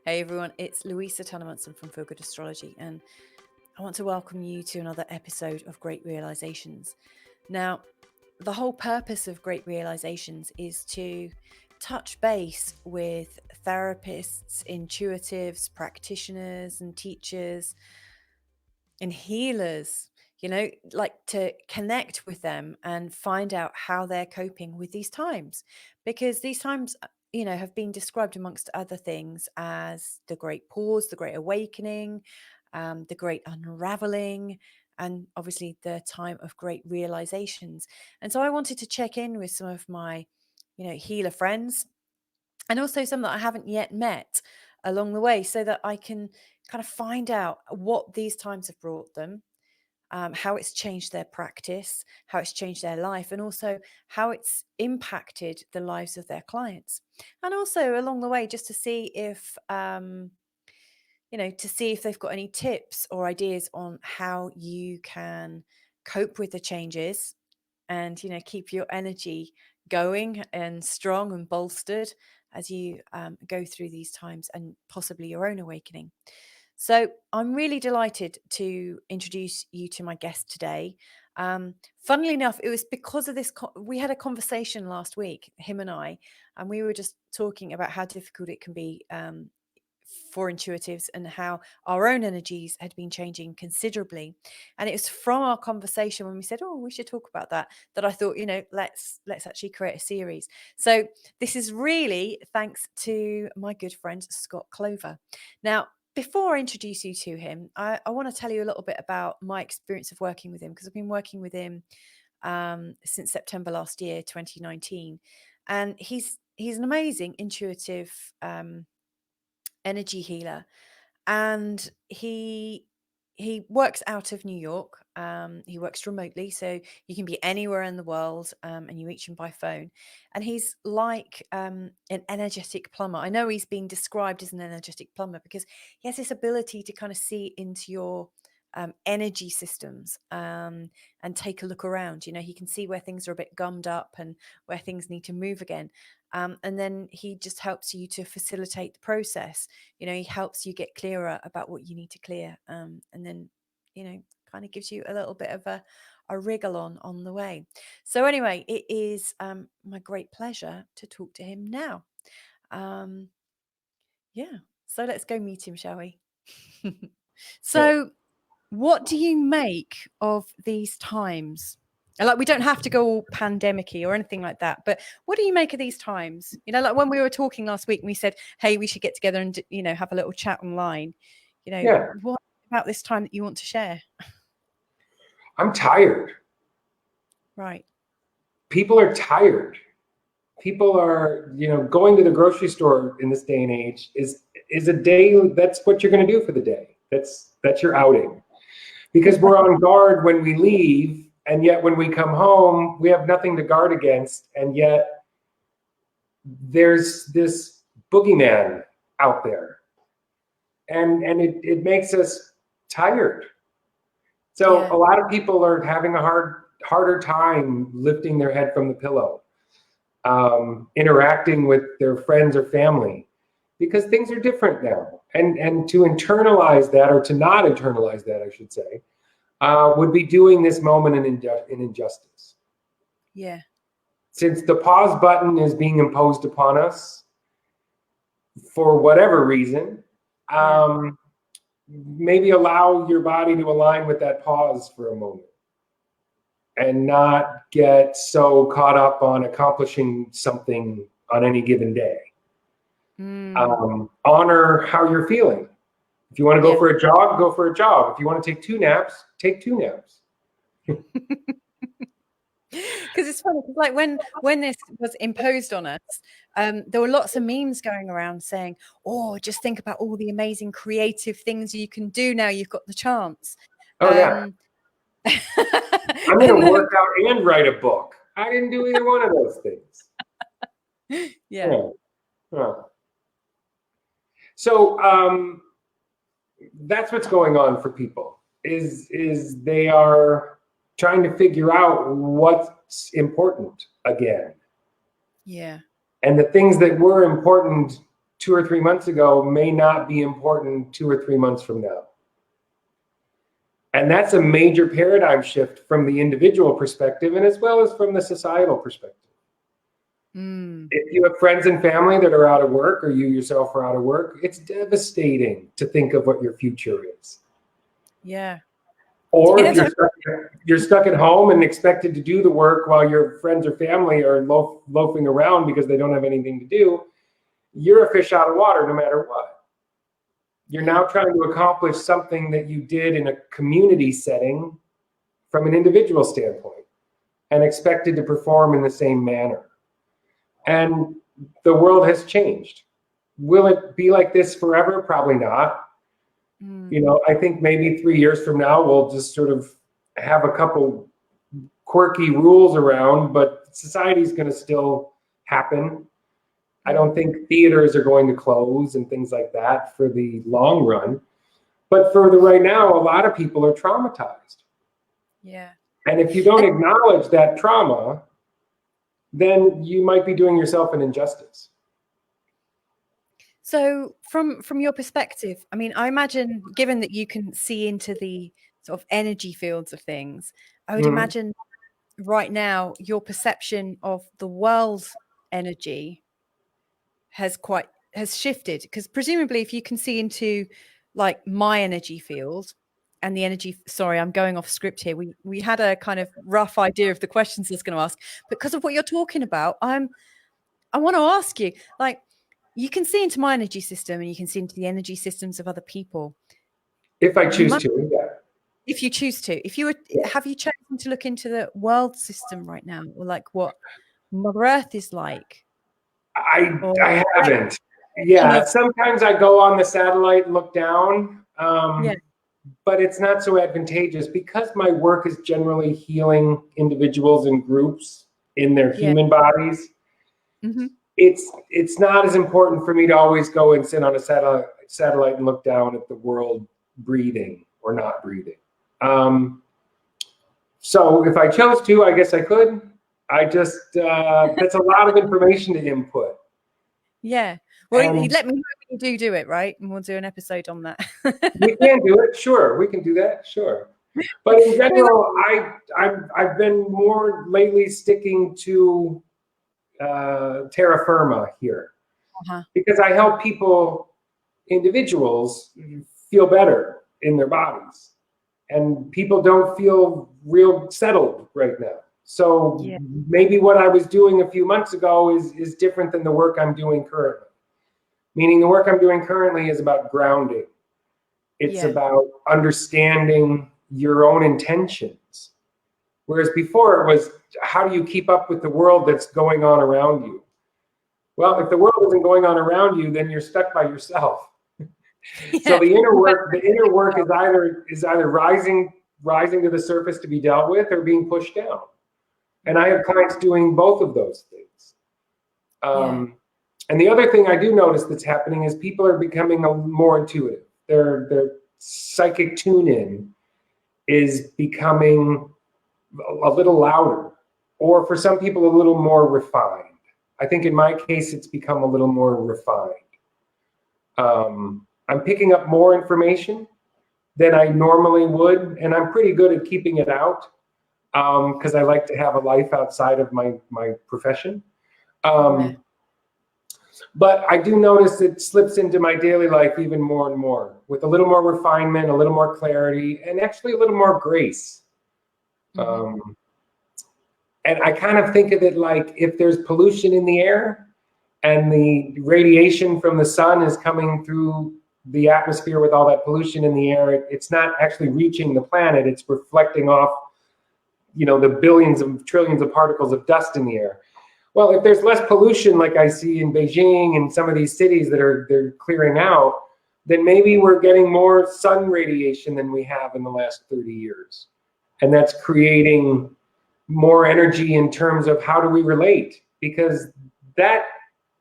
Hey everyone, it's Louisa from Feel Good Astrology, and I want to welcome you to another episode of Great Realisations. Now, the whole purpose of Great Realisations is to touch base with therapists, intuitives, practitioners, and teachers, and healers, like to connect with them and find out how they're coping with these times, because these times have been described amongst other things as the great pause, the great awakening, the great unraveling, and obviously the time of great realizations. And so I wanted to check in with some of my healer friends, and also some that I haven't yet met along the way, so that I can kind of find out what these times have brought them, how it's changed their practice, how it's changed their life, and also how it's impacted the lives of their clients. And also along the way, just to see if, they've got any tips or ideas on how you can cope with the changes and, keep your energy going and strong and bolstered as you go through these times and possibly your own awakening. So I'm really delighted to introduce you to my guest today. Funnily enough, it was because of this. We had a conversation last week, him and we were just talking about how difficult it can be for intuitives and how our own energies had been changing considerably. And it was from our conversation when we said, oh, we should talk about that, that I thought, let's actually create a series. So this is really thanks to my good friend Scott Clover. Now, before I introduce you to him, I want to tell you a little bit about my experience of working with him, because I've been working with him since September last year, 2019. And he's an amazing intuitive energy healer, and he works out of New York. He works remotely, so you can be anywhere in the world, and you reach him by phone. And he's like an energetic plumber. I know he's being described as an energetic plumber because he has this ability to kind of see into your energy systems, and take a look around. He can see where things are a bit gummed up and where things need to move again. And then he just helps you to facilitate the process. He helps you get clearer about what you need to clear, and then kind of gives you a little bit of a wriggle on the way. So anyway, it is my great pleasure to talk to him now. Yeah, so let's go meet him, shall we? So what do you make of these times? Like, we don't have to go all pandemic-y or anything like that, but what do you make of these times? Like when we were talking last week and we said, hey, we should get together and, have a little chat online. What about this time that you want to share? I'm tired. Right. People are tired. People are, going to the grocery store in this day and age is a day. That's what you're going to do for the day. That's your outing, because we're on guard when we leave, and yet when we come home, we have nothing to guard against, and yet there's this boogeyman out there, and it makes us tired. So Yeah. a lot of people are having a harder time lifting their head from the pillow, interacting with their friends or family, because things are different now. And to internalize that, or to not internalize that, I should say, would be doing this moment an injustice. Yeah. Since the pause button is being imposed upon us for whatever reason, maybe allow your body to align with that pause for a moment and not get so caught up on accomplishing something on any given day. Honor how you're feeling. If you want to go for a jog, go for a jog. If you want to take 2 naps, take 2 naps. Because it's funny, because like when this was imposed on us, there were lots of memes going around saying, oh, just think about all the amazing creative things you can do now you've got the chance. Oh, yeah. I'm going to work out and write a book. I didn't do either one of those things. Yeah. So that's what's going on for people, is they are trying to figure out what's important again. Yeah. And the things that were important 2 or 3 months ago may not be important 2 or 3 months from now. And that's a major paradigm shift from the individual perspective and as well as from the societal perspective. If you have friends and family that are out of work, or you yourself are out of work, it's devastating to think of what your future is. Yeah. Or if you're stuck at home and expected to do the work while your friends or family are loafing around because they don't have anything to do, you're a fish out of water no matter what. You're now trying to accomplish something that you did in a community setting from an individual standpoint and expected to perform in the same manner. And the world has changed. Will it be like this forever? Probably not. You know, I think maybe 3 years from now, we'll just sort of have a couple quirky rules around, but society's going to still happen. I don't think theaters are going to close and things like that for the long run. But for the right now, a lot of people are traumatized. Yeah. And if you don't acknowledge that trauma, then you might be doing yourself an injustice. So from your perspective, I mean, I imagine, given that you can see into the sort of energy fields of things, I would imagine right now your perception of the world's energy has shifted, because presumably if you can see into like my energy field and the energy, sorry, I'm going off script here. We had a kind of rough idea of the questions I was going to ask, because of what you're talking about, I want to ask you, like, you can see into my energy system and you can see into the energy systems of other people. If I choose to, yeah. If you choose to. If you were, have you chosen to look into the world system right now, or like what Mother Earth is like? I haven't. Yeah, sometimes I go on the satellite and look down, but it's not so advantageous because my work is generally healing individuals and groups in their human bodies. It's not as important for me to always go and sit on a satellite and look down at the world breathing or not breathing. So if I chose to, I guess I could. I just, that's a lot of information to input. Yeah. Well, let me know when you do it, right? And we'll do an episode on that. We can do it. Sure. We can do that. Sure. But in general, I've been more lately sticking to terra firma here, because I help people, individuals, feel better in their bodies, and people don't feel real settled right now. So maybe what I was doing a few months ago is different than the work I'm doing currently. Meaning the work I'm doing currently is about grounding. It's about understanding your own intentions. Whereas before it was, how do you keep up with the world that's going on around you? Well, if the world isn't going on around you, then you're stuck by yourself. So the inner work is either rising to the surface to be dealt with, or being pushed down. And I have clients doing both of those things. And the other thing I do notice that's happening is people are becoming more intuitive. Their psychic tune-in is becoming a little louder, or for some people a little more refined. I think in my case it's become a little more refined. I'm picking up more information than I normally would, and I'm pretty good at keeping it out, because I like to have a life outside of my profession. But I do notice it slips into my daily life even more and more, with a little more refinement, a little more clarity, and actually a little more grace. And I kind of think of it like, if there's pollution in the air and the radiation from the sun is coming through the atmosphere with all that pollution in the air, it's not actually reaching the planet, it's reflecting off, you know, the billions of trillions of particles of dust in the air. Well, if there's less pollution, like I see in Beijing and some of these cities that they're clearing out, then maybe we're getting more sun radiation than we have in the last 30 years. And that's creating more energy in terms of how do we relate, because that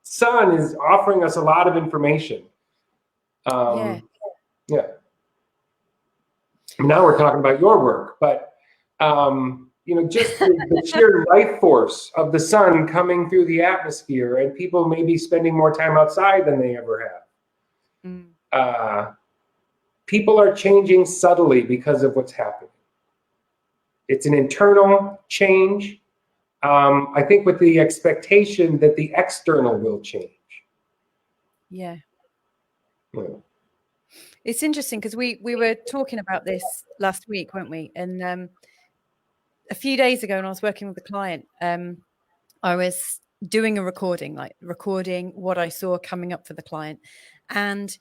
sun is offering us a lot of information. Now we're talking about your work, but Just the sheer life force of the sun coming through the atmosphere, and people maybe spending more time outside than they ever have. Mm. People are changing subtly because of what's happening. It's an internal change. I think with the expectation that the external will change. Yeah. Yeah. It's interesting because we were talking about this last week, weren't we? And a few days ago when I was working with a client, I was doing a recording, like recording what I saw coming up for the client. And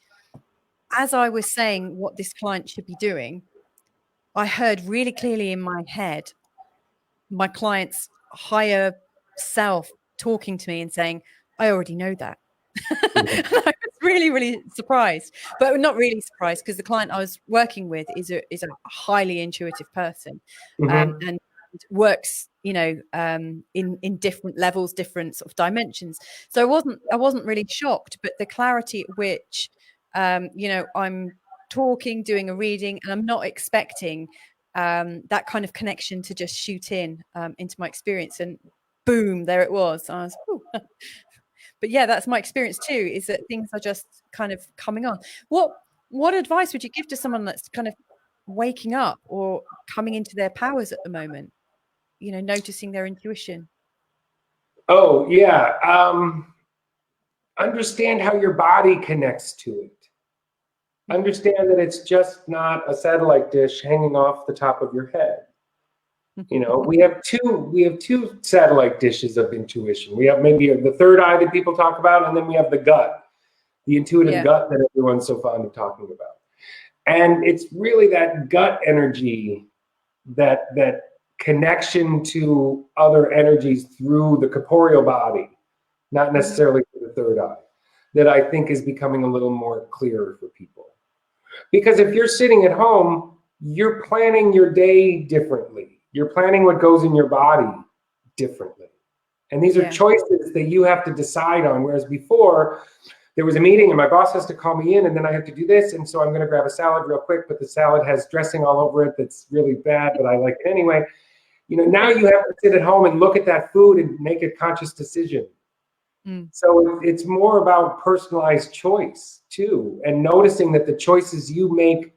as I was saying what this client should be doing, I heard really clearly in my head my client's higher self talking to me and saying, I already know that. And I was really, really surprised, but not really surprised because the client I was working with is a highly intuitive person, Mm-hmm. and works, in different levels, different sort of dimensions. So I wasn't really shocked, but the clarity at which, I'm talking, doing a reading, and I'm not expecting that kind of connection to just shoot in into my experience, and boom, there it was. I was, but yeah, that's my experience too, is that things are just kind of coming on. What advice would you give to someone that's kind of waking up or coming into their powers at the moment, noticing their intuition? Oh, yeah. Understand how your body connects to it. Understand that it's just not a satellite dish hanging off the top of your head. We have two satellite dishes of intuition. We have maybe the third eye that people talk about, and then we have the gut, the intuitive Yeah. gut that everyone's so fond of talking about. And it's really that gut energy, that connection to other energies through the corporeal body, not necessarily through the third eye, that I think is becoming a little more clear for people. Because if you're sitting at home, you're planning your day differently. You're planning what goes in your body differently. And these are choices that you have to decide on. Whereas before, there was a meeting and my boss has to call me in and then I have to do this. And so I'm going to grab a salad real quick, but the salad has dressing all over it that's really bad, but I like it anyway. Now you have to sit at home and look at that food and make a conscious decision. So it's more about personalized choice too, and noticing that the choices you make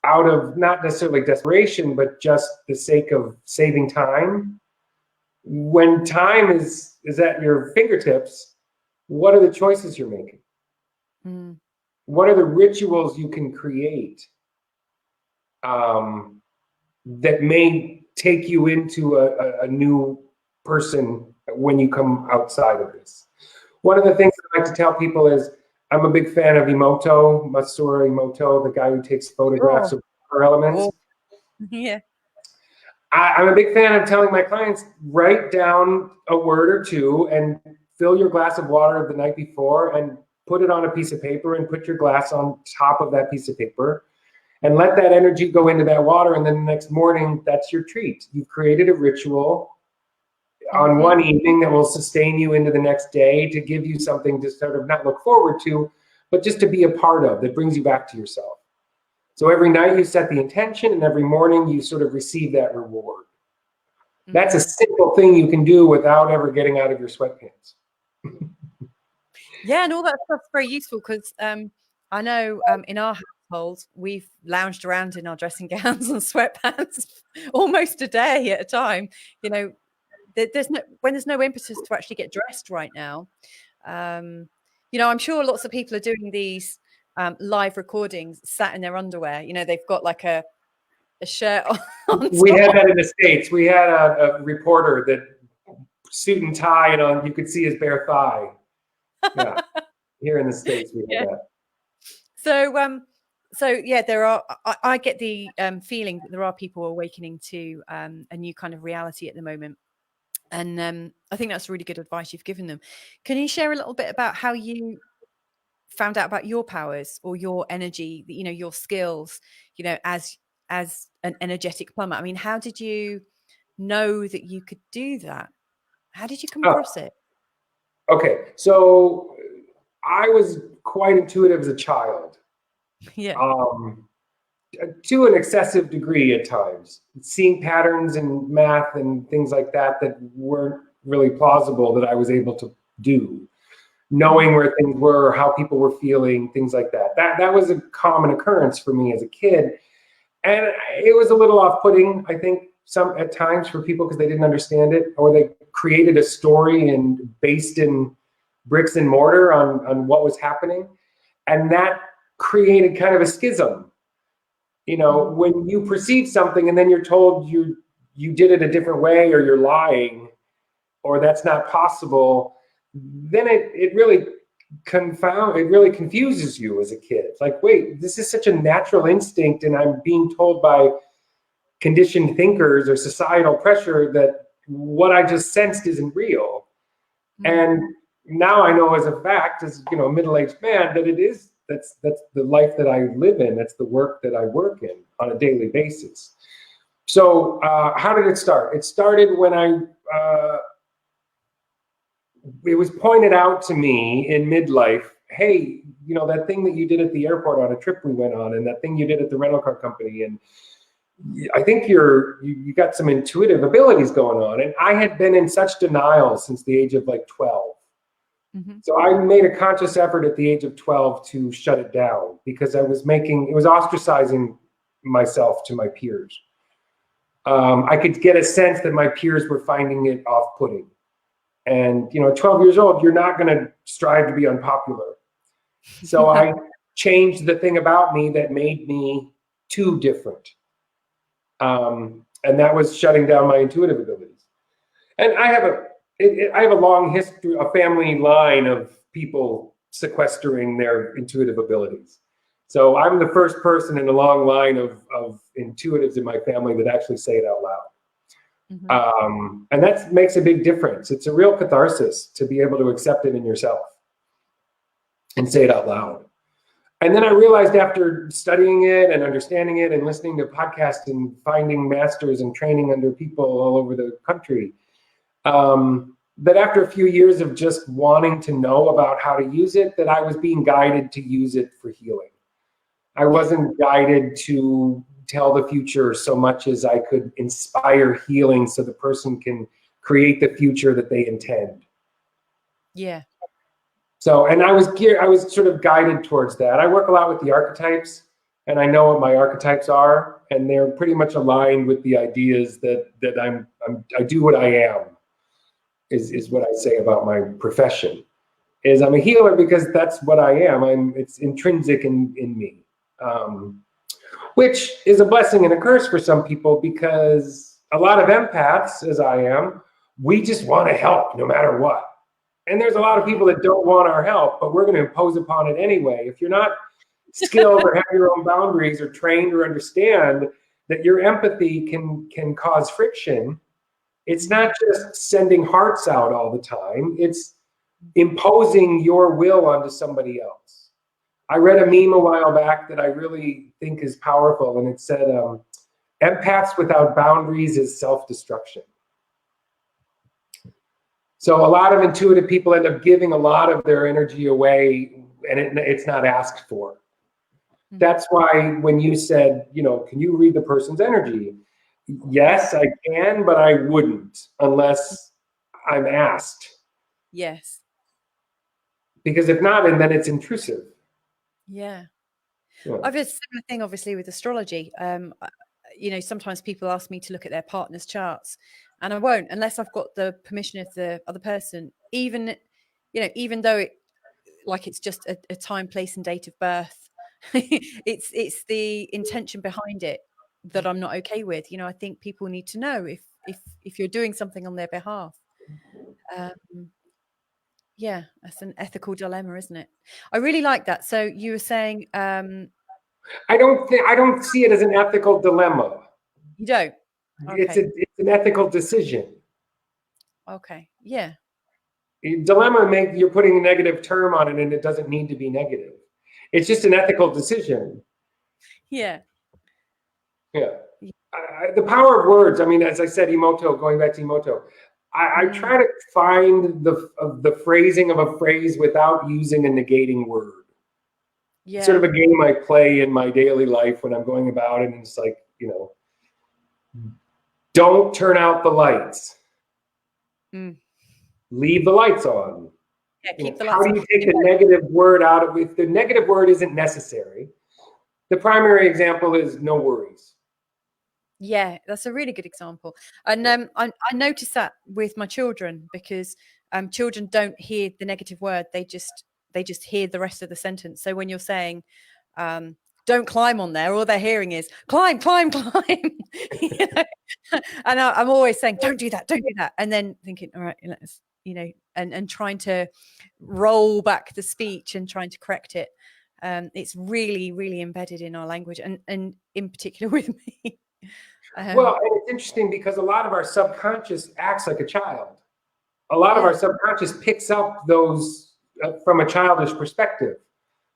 out of not necessarily desperation, but just the sake of saving time. When time is at your fingertips, what are the choices you're making? What are the rituals you can create that may take you into a new person when you come outside of this? One of the things I like to tell people is I'm a big fan of Emoto, Masaru Emoto, the guy who takes photographs of power elements. Yeah. I'm a big fan of telling my clients, write down a word or two and fill your glass of water the night before and put it on a piece of paper and put your glass on top of that piece of paper and let that energy go into that water. And then the next morning, that's your treat. You've created a ritual on one evening that will sustain you into the next day, to give you something to sort of not look forward to, but just to be a part of, that brings you back to yourself. So every night you set the intention and every morning you sort of receive that reward. That's a simple thing you can do without ever getting out of your sweatpants. Yeah, and all that stuff's very useful because I know in our household we've lounged around in our dressing gowns and sweatpants almost a day at a time. When there's no impetus to actually get dressed right now. I'm sure lots of people are doing these live recordings sat in their underwear. They've got like a shirt on We top. had that in the States. We had a reporter that suit and tie, and you could see his bare thigh. Yeah, here in the States we had that. So yeah, I get the feeling that there are people awakening to a new kind of reality at the moment. And I think that's really good advice you've given them. Can you share a little bit about how you found out about your powers or your energy, your skills, as an energetic plumber? I mean, how did you know that you could do that? How did you come across it? Okay, so I was quite intuitive as a child. Yeah. to an excessive degree at times, seeing patterns in math and things like that that weren't really plausible that I was able to do, knowing where things were, how people were feeling, things like that. That was a common occurrence for me as a kid. And it was a little off-putting, I think, some at times for people because they didn't understand it, or they created a story and based in bricks and mortar on what was happening. And that created kind of a schism. You know, when you perceive something and then you're told you did it a different way, or you're lying, or that's not possible, then it really confuses you as a kid. It's like, wait, this is such a natural instinct, and I'm being told by conditioned thinkers or societal pressure that what I just sensed isn't real. And now I know as a fact, as you know, a middle-aged man, that it is. That's the life that I live in. That's the work that I work in on a daily basis. So how did it start? It started when it was pointed out to me in midlife, hey, you know, that thing that you did at the airport on a trip we went on, and that thing you did at the rental car company, and I think you got some intuitive abilities going on. And I had been in such denial since the age of like 12. So I made a conscious effort at the age of 12 to shut it down, because it was ostracizing myself to my peers. I could get a sense that my peers were finding it off-putting. And, you know, at 12 years old, you're not going to strive to be unpopular. So I changed the thing about me that made me too different. And that was shutting down my intuitive abilities. And I have a long history, a family line of people sequestering their intuitive abilities. So I'm the first person in a long line of intuitives in my family that actually say it out loud. And that makes a big difference. It's a real catharsis to be able to accept it in yourself and say it out loud. And then I realized, after studying it and understanding it and listening to podcasts and finding masters and training under people all over the country, that after a few years of just wanting to know about how to use it, that I was being guided to use it for healing. I wasn't guided to tell the future so much as I could inspire healing so the person can create the future that they intend. Yeah. So, and I was sort of guided towards that. I work a lot with the archetypes, and I know what my archetypes are, and they're pretty much aligned with the ideas that I do what I am, is what I say about my profession. Is I'm a healer because that's what I am. It's intrinsic in me. Which is a blessing and a curse for some people, because a lot of empaths, as I am, we just want to help no matter what. And there's a lot of people that don't want our help, but we're going to impose upon it anyway. If you're not skilled or have your own boundaries or trained or understand that your empathy can cause friction, it's not just sending hearts out all the time. It's imposing your will onto somebody else. I read a meme a while back that I really think is powerful, and it said, empaths without boundaries is self-destruction. So a lot of intuitive people end up giving a lot of their energy away, and it's not asked for. That's why when you said, you know, can you read the person's energy? Yes, I can, but I wouldn't unless I'm asked. Yes. Because if not, and then it's intrusive. Yeah. I've had a similar thing, obviously, with astrology. You know, sometimes people ask me to look at their partner's charts, and I won't unless I've got the permission of the other person. Even though it's just a time, place, and date of birth, it's the intention behind it that I'm not okay with. You know, I think people need to know if you're doing something on their behalf. Yeah, that's an ethical dilemma, isn't it? I really like that. So you were saying, I don't see it as an ethical dilemma. you don't? Okay. It's an ethical decision. Okay. Yeah. Dilemma you're putting a negative term on it, and it doesn't need to be negative. It's just an ethical decision. Yeah. Yeah. The power of words. I mean, as I said, emoto, going back to emoto, I try to find the phrasing of a phrase without using a negating word. sort Yeah. of a game I play in my daily life when I'm going about it. And it's like, don't turn out the lights. Mm. Leave the lights on. Yeah, keep the How lights do on. you take the negative word out of, if the negative word isn't necessary? The primary example is no worries. Yeah, that's a really good example. And I noticed that with my children, because children don't hear the negative word. They just hear the rest of the sentence. So when you're saying, don't climb on there, all they're hearing is climb, climb, climb. You know? And I'm always saying, don't do that, don't do that. And then thinking, all right, let's, and trying to roll back the speech and trying to correct it. It's really, really embedded in our language, and in particular with me. Well, and it's interesting because a lot of our subconscious acts like a child. A lot of Yeah. our subconscious picks up those from a childish perspective.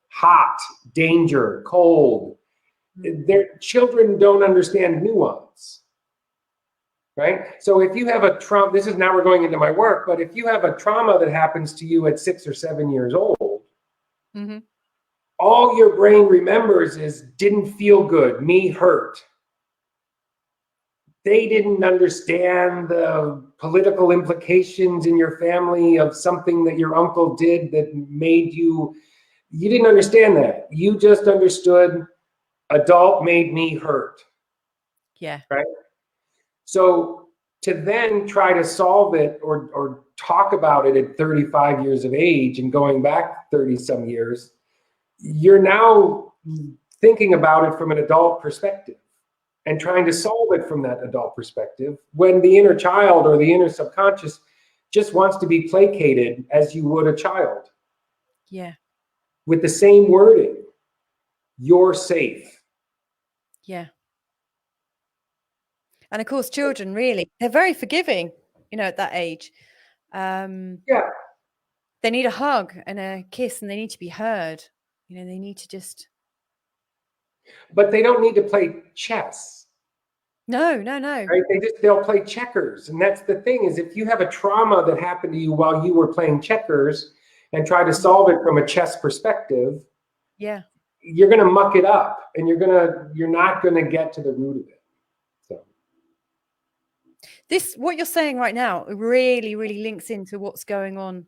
Hot, danger, cold. Their children don't understand nuance, right? So if you have a trauma, this is now we're going into my work, but if you have a trauma that happens to you at 6 or 7 years old, Mm-hmm. all your brain remembers is didn't feel good, me hurt. They didn't understand the political implications in your family of something that your uncle did that made you didn't understand that. You just understood adult made me hurt. Yeah. Right. So to then try to solve it or talk about it at 35 years of age and going back 30 some years, you're now thinking about it from an adult perspective and trying to solve it from that adult perspective, when the inner child or the inner subconscious just wants to be placated as you would a child. Yeah. With the same wording. You're safe. Yeah. And of course, children, really, they're very forgiving, at that age. Yeah. They need a hug and a kiss, and they need to be heard. They need to just. But they don't need to play chess. No. Right? They'll play checkers. And that's the thing, is if you have a trauma that happened to you while you were playing checkers and try to solve it from a chess perspective, Yeah. you're going to muck it up, and you're not going to get to the root of it. So What you're saying right now really, really links into what's going on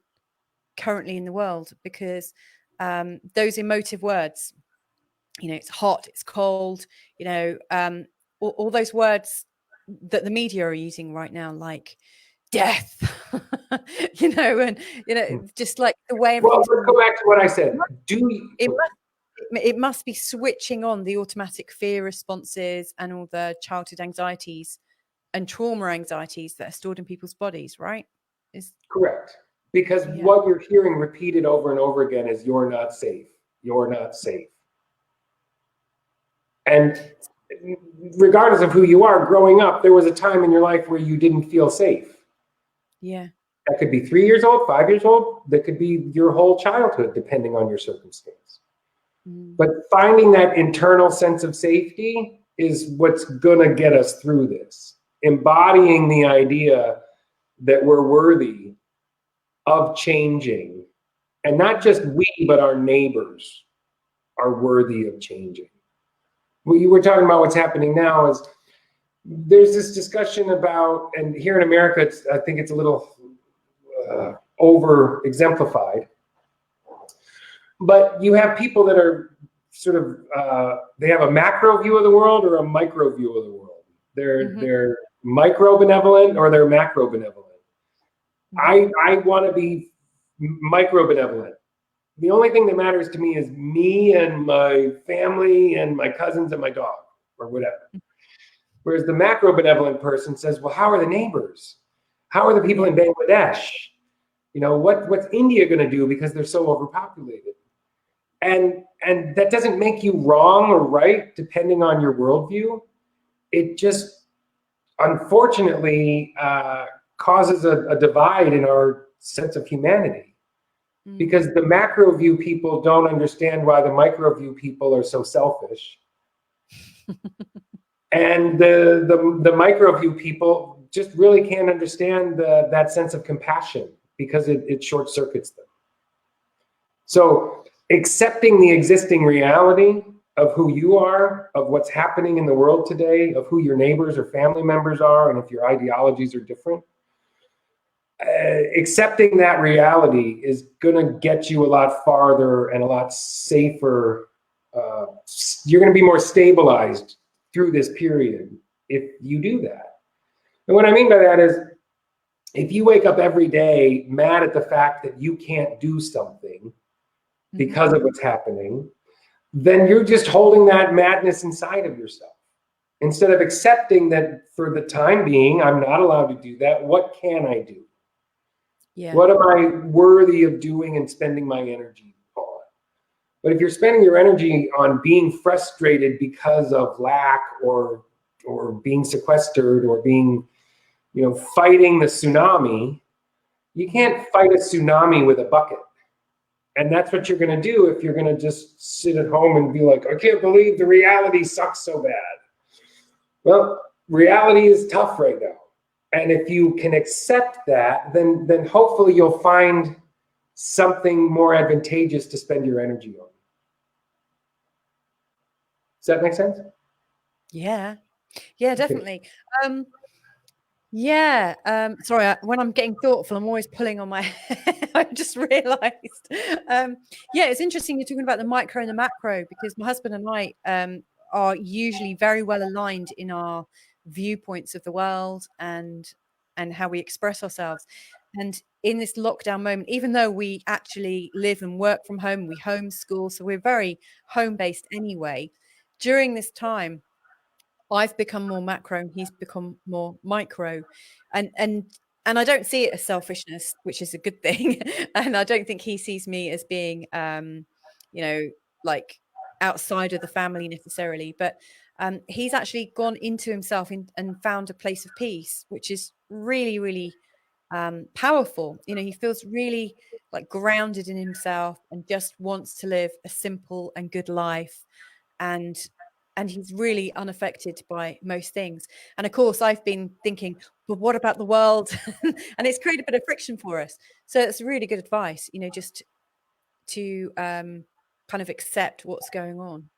currently in the world, because those emotive words, it's hot, it's cold, all those words that the media are using right now, like death, just like the way everything's. Well, let's go back to what I said. It must be switching on the automatic fear responses and all the childhood anxieties and trauma anxieties that are stored in people's bodies, right? Correct. Because what you're hearing repeated over and over again is you're not safe. You're not safe. And regardless of who you are, growing up, there was a time in your life where you didn't feel safe. Yeah. That could be 3 years old, 5 years old. That could be your whole childhood, depending on your circumstance. But finding that internal sense of safety is what's going to get us through this. Embodying the idea that we're worthy of changing. And not just we, but our neighbors are worthy of changing. What you were talking about, what's happening now, is there's this discussion about, and here in America, I think it's a little over exemplified, but you have people that are sort of, they have a macro view of the world or a micro view of the world. They're micro benevolent or they're macro benevolent. I want to be micro benevolent. The only thing that matters to me is me and my family and my cousins and my dog or whatever. Whereas the macro benevolent person says, well, how are the neighbors? How are the people in Bangladesh? What's India going to do because they're so overpopulated? And that doesn't make you wrong or right depending on your worldview. It just, unfortunately, causes a divide in our sense of humanity. Because the macro view people don't understand why the micro view people are so selfish. And the micro view people just really can't understand that sense of compassion because it short circuits them. So accepting the existing reality of who you are, of what's happening in the world today, of who your neighbors or family members are, and if your ideologies are different. Accepting that reality is going to get you a lot farther and a lot safer. You're going to be more stabilized through this period if you do that. And what I mean by that is, if you wake up every day mad at the fact that you can't do something because of what's happening, then you're just holding that madness inside of yourself. Instead of accepting that for the time being, I'm not allowed to do that, what can I do? Yeah. What am I worthy of doing and spending my energy on? But if you're spending your energy on being frustrated because of lack or being sequestered or being, fighting the tsunami, you can't fight a tsunami with a bucket. And that's what you're going to do if you're going to just sit at home and be like, I can't believe the reality sucks so bad. Well, reality is tough right now. And if you can accept that, then hopefully you'll find something more advantageous to spend your energy on. Does that make sense? Yeah, definitely. Sorry, when I'm getting thoughtful, I'm always pulling on my I just realized. It's interesting you're talking about the micro and the macro, because my husband and I are usually very well aligned in our viewpoints of the world and how we express ourselves. And in this lockdown moment, even though we actually live and work from home, we homeschool, so we're very home-based anyway, during this time I've become more macro and he's become more micro, and I don't see it as selfishness, which is a good thing. And I don't think he sees me as being like outside of the family necessarily, but he's actually gone into himself and found a place of peace, which is really, really powerful. He feels really like grounded in himself and just wants to live a simple and good life, and he's really unaffected by most things. And of course, I've been thinking, but what about the world? And it's created a bit of friction for us. So it's really good advice, just to kind of accept what's going on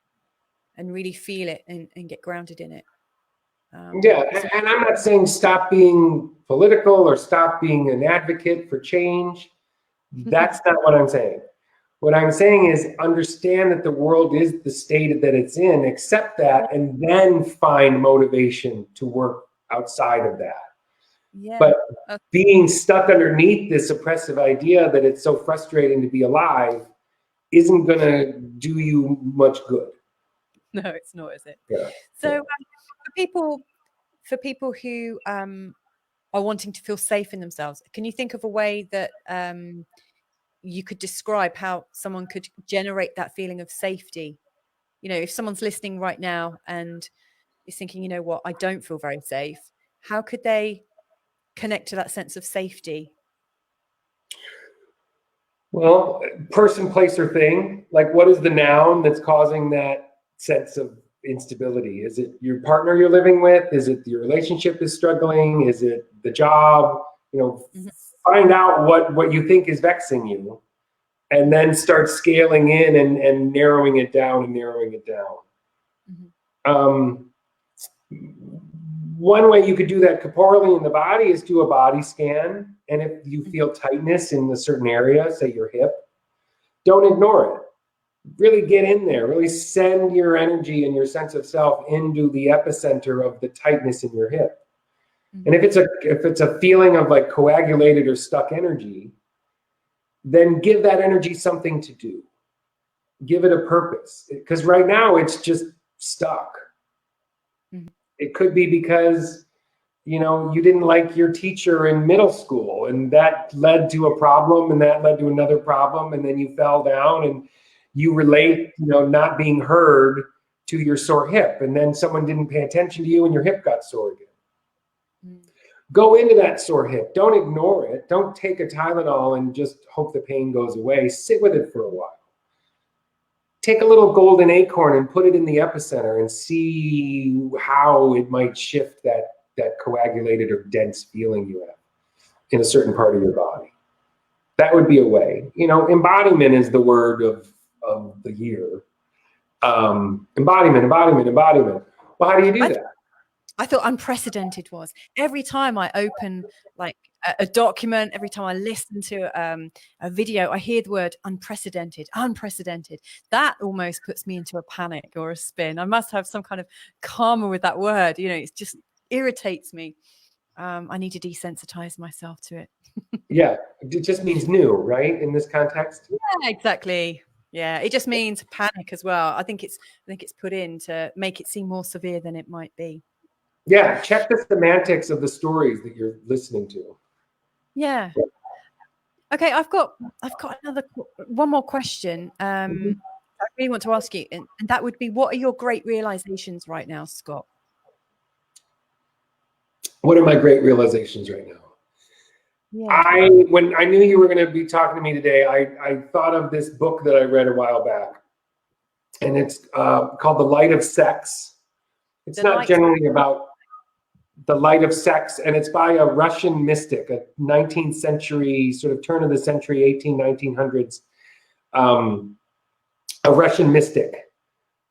and really feel it and get grounded in it. And I'm not saying stop being political or stop being an advocate for change. That's not what I'm saying. What I'm saying is understand that the world is the state that it's in, accept that, and then find motivation to work outside of that. Yeah. But being stuck underneath this oppressive idea that it's so frustrating to be alive isn't going to do you much good. No, it's not, is it? Yeah. So for people who are wanting to feel safe in themselves, can you think of a way that you could describe how someone could generate that feeling of safety? If someone's listening right now and is thinking, you know what, I don't feel very safe, how could they connect to that sense of safety? Well, person, place, or thing. Like, what is the noun that's causing that sense of instability? Is it your partner you're living with? Is it your relationship is struggling? Is it the job? Find out what you think is vexing you, and then start scaling in and narrowing it down and narrowing it down. One way you could do that corporally in the body is do a body scan. And if you feel tightness in a certain area, say your hip, don't ignore it. Really get in there. Really send your energy and your sense of self into the epicenter of the tightness in your hip. And if it's a feeling of like coagulated or stuck energy, then give that energy something to do. Give it a purpose. Because right now it's just stuck. It could be because, you didn't like your teacher in middle school, and that led to a problem, and that led to another problem, and then you fell down, and you relate, not being heard to your sore hip, and then someone didn't pay attention to you, and your hip got sore again. Go into that sore hip. Don't ignore it. Don't take a Tylenol and just hope the pain goes away. Sit with it for a while. Take a little golden acorn and put it in the epicenter and see how it might shift that coagulated or dense feeling you have in a certain part of your body. That would be a way. Embodiment is the word of of the year. Embodiment, embodiment, embodiment. Well, how do you do that? I thought unprecedented was every time I open like a document, every time I listen to a video, I hear the word unprecedented, unprecedented. That almost puts me into a panic or a spin. I must have some kind of karma with that word. You know, it just irritates me. I need to desensitize myself to it. Yeah, it just means new, right? In this context. Yeah, exactly. Yeah, it just means panic as well. I think it's put in to make it seem more severe than it might be. Yeah, check the semantics of the stories that you're listening to. Yeah. Okay, I've got one more question. I really want to ask you, and that would be, what are your great realizations right now, Scott? What are my great realizations right now? Yeah. When I knew you were going to be talking to me today, I thought of this book that I read a while back, and it's called The Light of Sex. It's not generally about the light of sex, and it's by a Russian mystic, a 19th century, sort of turn of the century, 1900s, a Russian mystic.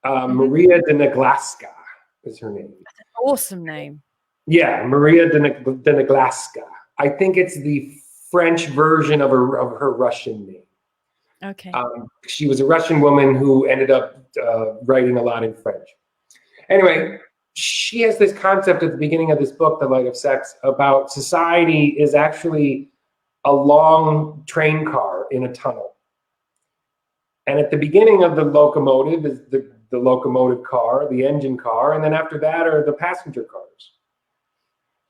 Maria de Naglaska is her name. That's an awesome name. Yeah, Maria de Naglaska. I think it's the French version of her Russian name. Okay. She was a Russian woman who ended up writing a lot in French. Anyway, she has this concept at the beginning of this book, The Light of Sex, about society is actually a long train car in a tunnel. And at the beginning of the locomotive is the locomotive car, the engine car, and then after that are the passenger cars.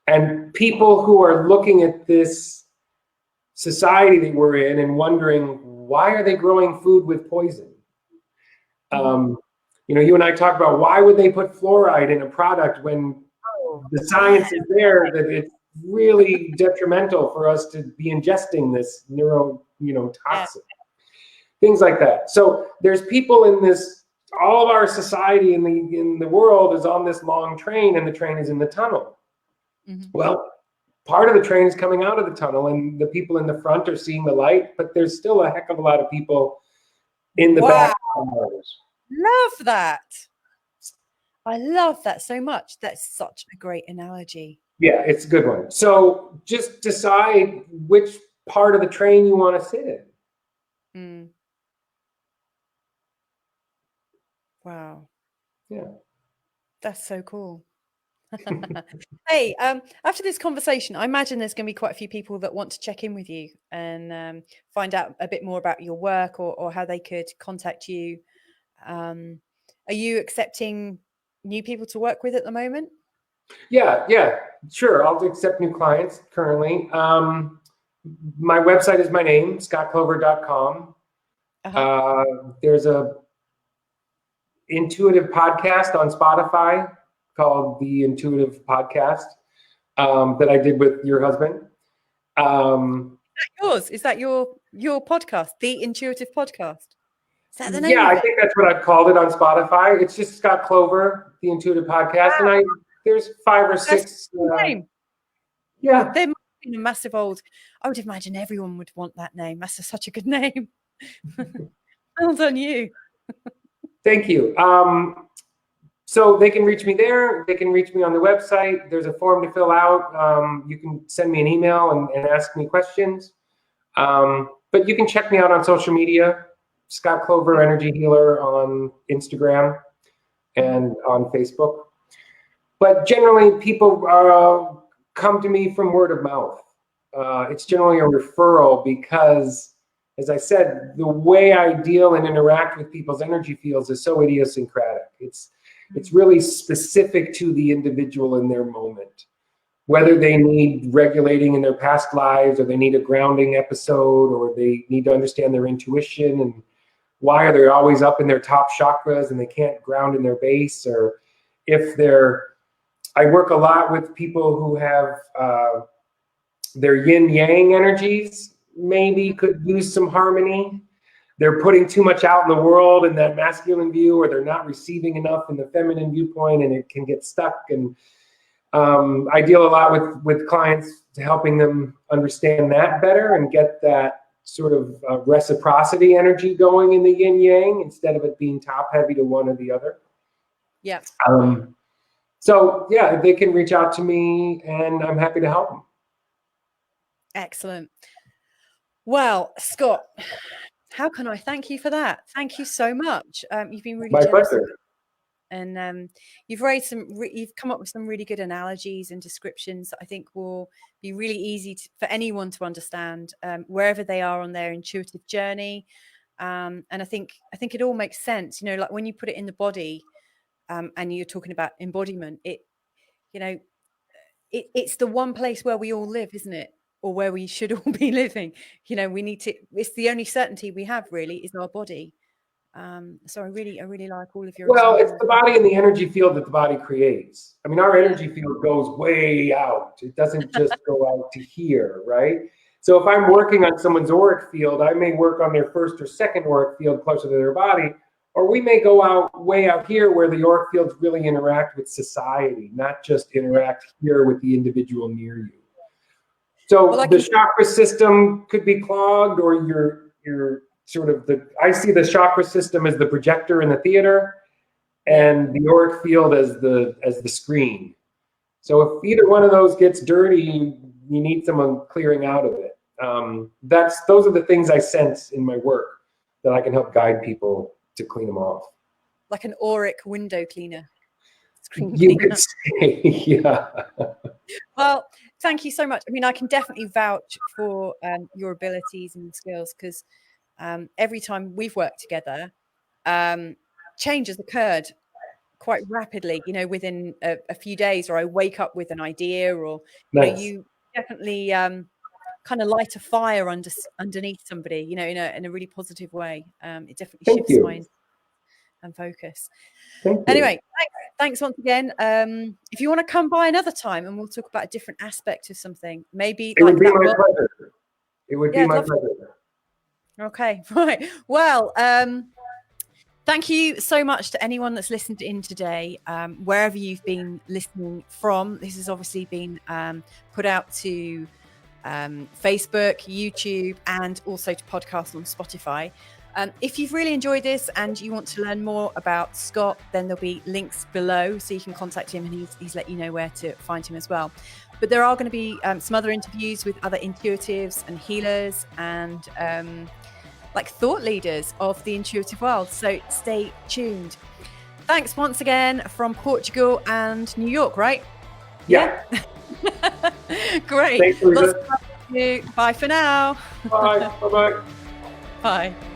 And people who are looking at this society that we're in and wondering, why are they growing food with poison? You know, you and I talk about, why would they put fluoride in a product when the science is there that it's really detrimental for us to be ingesting this toxin, things like that. So there's people in this, all of our society in the world is on this long train, and the train is in the tunnel. Well, part of the train is coming out of the tunnel, and the people in the front are seeing the light, but there's still a heck of a lot of people in the back. Love that. I love that so much. That's such a great analogy. Yeah, it's a good one. So just decide which part of the train you want to sit in. Wow. Yeah. That's so cool. Hey, after this conversation, I imagine there's going to be quite a few people that want to check in with you and find out a bit more about your work or how they could contact you. Are you accepting new people to work with at the moment? Yeah, sure. I'll accept new clients currently. My website is my name, scottclover.com. There's a intuitive podcast on Spotify called The Intuitive Podcast that I did with your husband. Is that your podcast, The Intuitive Podcast? Is that the name? Yeah, I think that's what I've called it on Spotify. It's just Scott Clover, The Intuitive Podcast, and there's 5 or 6. Yeah, there might be a massive old. I would imagine everyone would want that name. That's such a good name. Well done, you. Thank you. So they can reach me there. They can reach me on the website. There's a form to fill out. You can send me an email and ask me questions. But you can check me out on social media. Scott Clover Energy Healer on Instagram and on Facebook. But generally, people come to me from word of mouth. It's generally a referral because, as I said, the way I deal and interact with people's energy fields is so idiosyncratic. It's really specific to the individual in their moment. Whether they need regulating in their past lives, or they need a grounding episode, or they need to understand their intuition and why are they always up in their top chakras and they can't ground in their base, or if I work a lot with people who have their yin yang energies maybe could use some harmony. They're putting too much out in the world in that masculine view, or they're not receiving enough in the feminine viewpoint, and it can get stuck. And I deal a lot with clients to helping them understand that better and get that sort of reciprocity energy going in the yin yang instead of it being top heavy to one or the other. Yeah. So yeah, they can reach out to me, and I'm happy to help them. Excellent. Well, Scott, how can I thank you for that? Thank you so much. You've been really My generous. pleasure. And you've come up with some really good analogies and descriptions that I think will be really easy for anyone to understand wherever they are on their intuitive journey. And I think it all makes sense. You know, like when you put it in the body, and you're talking about embodiment, it's the one place where we all live, isn't it? Or where we should all be living. You know, it's the only certainty we have really is our body. So I really like all of your Well, examples. it's the body and the energy field that the body creates. I mean, our energy field goes way out. It doesn't just go out to here, right? So if I'm working on someone's auric field, I may work on their first or second auric field closer to their body, or we may go way out here where the auric fields really interact with society, not just interact here with the individual near you. So the chakra system could be clogged, or your sort of I see the chakra system as the projector in the theater, and the auric field as the screen. So if either one of those gets dirty, you need someone clearing out of it. Those are the things I sense in my work that I can help guide people to clean them off. Like an auric window cleaner. You could say, yeah. Well, thank you so much. I mean, I can definitely vouch for your abilities and skills, because every time we've worked together, change has occurred quite rapidly, you know, within a few days, or I wake up with an idea, or you definitely kind of light a fire underneath somebody, you know, in a really positive way. It definitely shifts mind and focus. Anyway, thanks once again. If you want to come by another time and we'll talk about a different aspect of something, maybe it would be my pleasure. It would be my pleasure. Okay, right. Well, thank you so much to anyone that's listened in today, wherever you've been listening from. This has obviously been put out to Facebook, YouTube, and also to podcasts on Spotify. If you've really enjoyed this and you want to learn more about Scott, then there'll be links below so you can contact him, and he's let you know where to find him as well. But there are going to be some other interviews with other intuitives and healers and like thought leaders of the intuitive world. So stay tuned. Thanks once again from Portugal and New York, right? Yeah. Great. Thanks, Louisa. Bye for now. Bye. Bye-bye. Bye.